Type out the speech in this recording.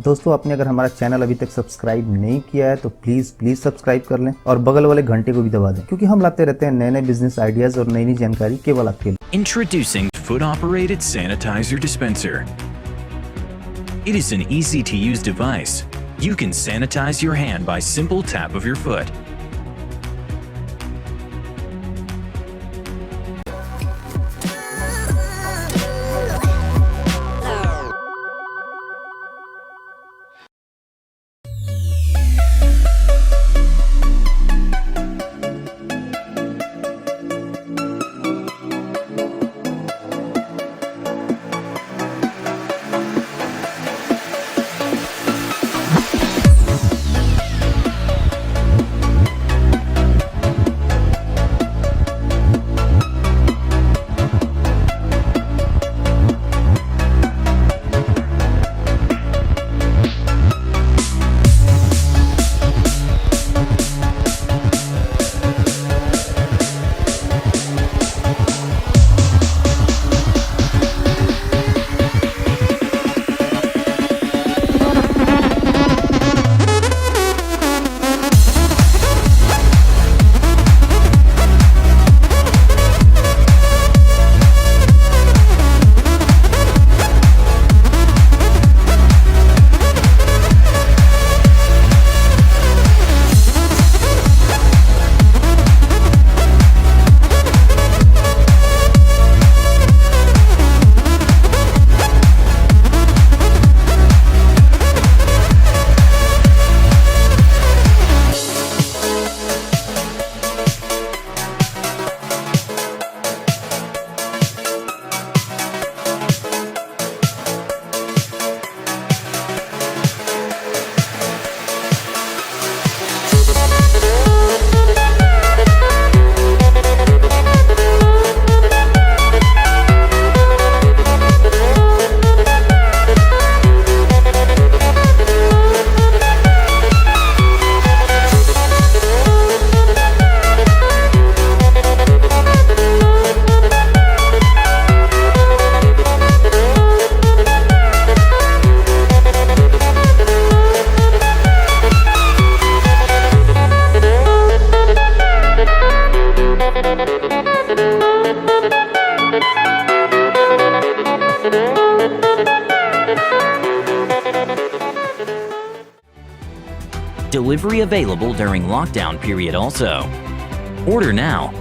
दोस्तों आपने अगर हमारा चैनल अभी तक सब्सक्राइब नहीं किया है तो प्लीज सब्सक्राइब कर लें और बगल वाले घंटे को भी दबा दें, क्योंकि हम लाते रहते हैं नए नए बिजनेस आइडियाज और नई नई जानकारी केवल आपके लिए। Introducing foot-operated sanitizer dispenser. It is an easy-to-use device. You can sanitize your hand by simple tap of your foot. Delivery available during lockdown period also. Order now